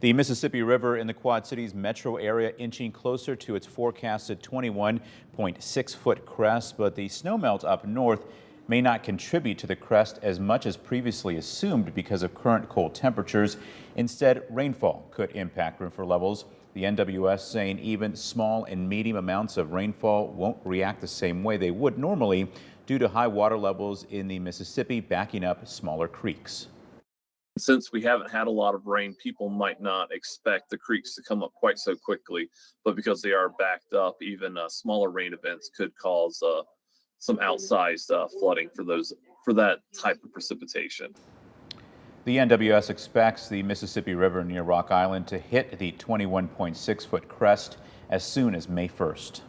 The Mississippi River in the Quad Cities metro area inching closer to its forecasted 21.6-foot crest, but the snowmelt up north may not contribute to the crest as much as previously assumed because of current cold temperatures. Instead, rainfall could impact river levels. The NWS saying even small and medium amounts of rainfall won't react the same way they would normally due to high water levels in the Mississippi backing up smaller creeks. Since we haven't had a lot of rain, people might not expect the creeks to come up quite so quickly, but because they are backed up, even smaller rain events could cause some outsized flooding for that type of precipitation. The NWS expects the Mississippi River near Rock Island to hit the 21.6-foot crest as soon as May 1st.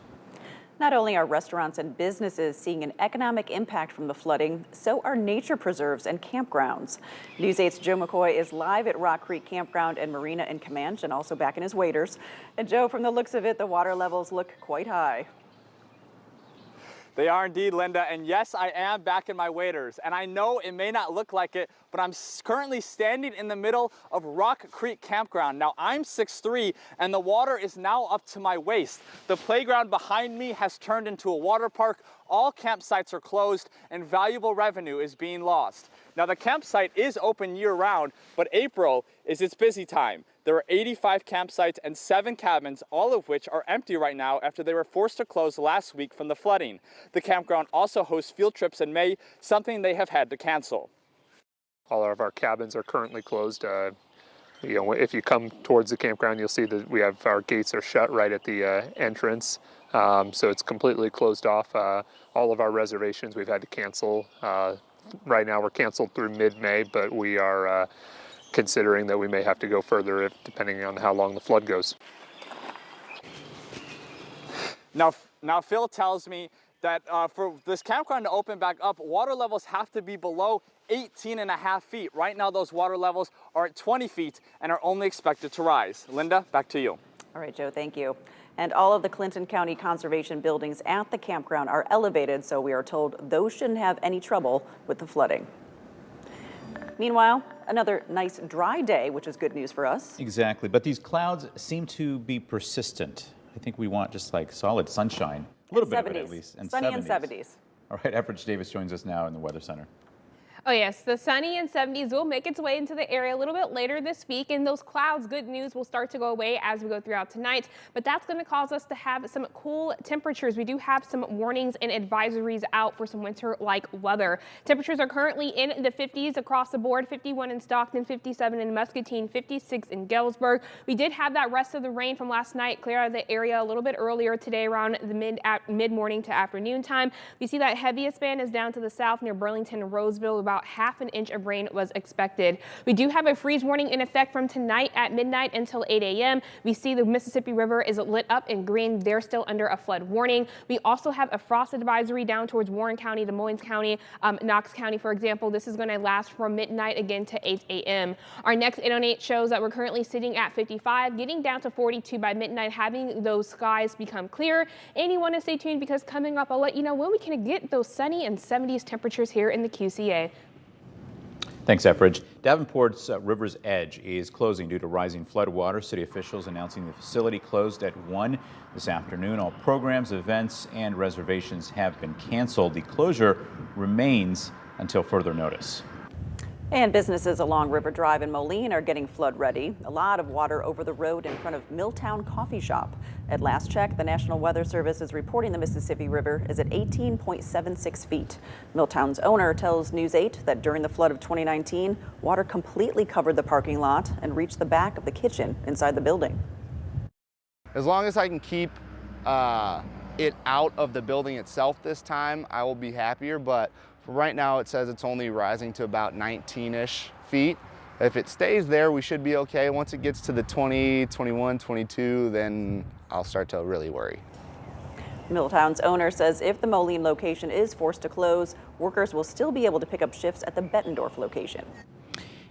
Not only are restaurants and businesses seeing an economic impact from the flooding, so are nature preserves and campgrounds. News 8's Joe McCoy is live at Rock Creek Campground and Marina in Comanche and also back in his waders. And Joe, from the looks of it, the water levels look quite high. They are indeed, Linda, and yes, I am back in my waders, and I know it may not look like it, but I'm currently standing in the middle of Rock Creek Campground. Now, I'm 6'3", and the water is now up to my waist. The playground behind me has turned into a water park. All campsites are closed, and valuable revenue is being lost. Now, the campsite is open year-round, but April is its busy time. There are 85 campsites and 7 cabins, all of which are empty right now after they were forced to close last week from the flooding. The campground also hosts field trips in May, something they have had to cancel. All of our cabins are currently closed. If you come towards the campground, you'll see that we have our gates are shut right at the entrance. So it's completely closed off. All of our reservations we've had to cancel. Right now we're canceled through mid-May, but we are considering that we may have to go further depending on how long the flood goes. Now Phil tells me that for this campground to open back up, water levels have to be below 18.5 feet. Right now those water levels are at 20 feet and are only expected to rise. Linda, back to you. All right, Joe, thank you. And all of the Clinton County conservation buildings at the campground are elevated, so we are told those shouldn't have any trouble with the flooding. Meanwhile, another nice dry day, which is good news for us. Exactly, but these clouds seem to be persistent. I think we want just like solid sunshine, a little bit of it at least. And sunny 70s. And 70s. All right, Efridge Davis joins us now in the Weather Center. Oh yes, the sunny and 70s will make its way into the area a little bit later this week, and those clouds, good news, will start to go away as we go throughout tonight, but that's going to cause us to have some cool temperatures. We do have some warnings and advisories out for some winter-like weather. Temperatures are currently in the 50s across the board, 51 in Stockton, 57 in Muscatine, 56 in Galesburg. We did have that rest of the rain from last night clear out of the area a little bit earlier today around the mid-morning to afternoon time. We see that heaviest band is down to the south near Burlington and Roseville. About half an inch of rain was expected. We do have a freeze warning in effect from tonight at midnight until 8 a.m. We see the Mississippi River is lit up in green. They're still under a flood warning. We also have a frost advisory down towards Warren County, Des Moines County, Knox County, for example. This is going to last from midnight again to 8 a.m. Our next 8 on 8 shows that we're currently sitting at 55, getting down to 42 by midnight, having those skies become clear. And you want to stay tuned because coming up, I'll let you know when we can get those sunny and 70s temperatures here in the QCA. Thanks, Efridge. Davenport's River's Edge is closing due to rising flood water. City officials announcing the facility closed at 1 this afternoon. All programs, events, and reservations have been canceled. The closure remains until further notice. And businesses along River Drive in Moline are getting flood ready. A lot of water over the road in front of Milltown Coffee Shop. At last check, the National Weather Service is reporting the Mississippi River is at 18.76 feet. Milltown's owner tells News 8 that during the flood of 2019, water completely covered the parking lot and reached the back of the kitchen inside the building. As long as I can keep it out of the building itself this time, I will be happier, but for right now it says it's only rising to about 19-ish feet. If it stays there, we should be okay. Once it gets to the 20, 21, 22, then I'll start to really worry. Milltown's owner says if the Moline location is forced to close, workers will still be able to pick up shifts at the Bettendorf location.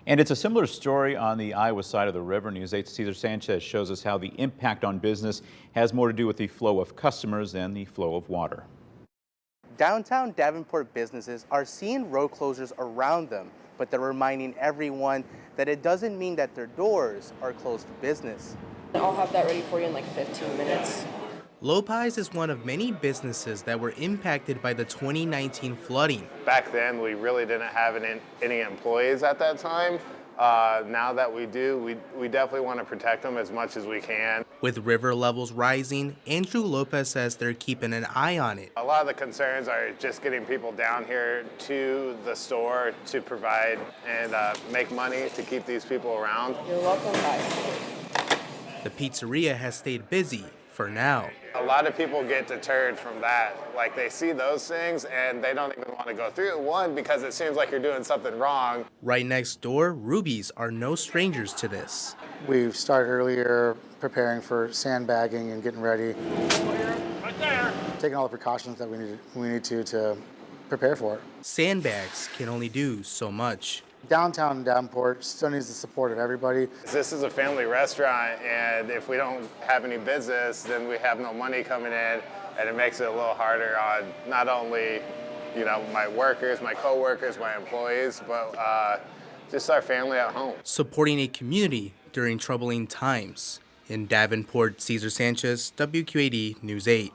And it's a similar story on the Iowa side of the river. News 8's Cesar Sanchez shows us how the impact on business has more to do with the flow of customers than the flow of water. Downtown Davenport businesses are seeing road closures around them, but they're reminding everyone that it doesn't mean that their doors are closed for business. I'll have that ready for you in like 15 minutes. Lopez is one of many businesses that were impacted by the 2019 flooding. Back then, we really didn't have any employees at that time. Now that we do, we definitely want to protect them as much as we can. With river levels rising, Andrew Lopez says they're keeping an eye on it. A lot of the concerns are just getting people down here to the store to provide and make money to keep these people around. You're welcome, guys. The pizzeria has stayed busy for now. A lot of people get deterred from that. Like they see those things and they don't even want to go through it. One, because it seems like you're doing something wrong. Right next door, Ruby's are no strangers to this. We've started earlier preparing for sandbagging and getting ready. Right there. Taking all the precautions that we need to prepare for it. Sandbags can only do so much. Downtown Davenport still needs the support of everybody. This is a family restaurant, and if we don't have any business, then we have no money coming in, and it makes it a little harder on not only, my workers, my co-workers, my employees, but just our family at home. Supporting a community during troubling times. In Davenport, Cesar Sanchez, WQAD News 8.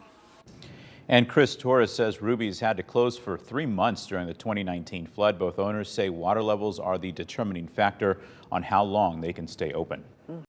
And Chris Torres says Ruby's had to close for 3 months during the 2019 flood. Both owners say water levels are the determining factor on how long they can stay open.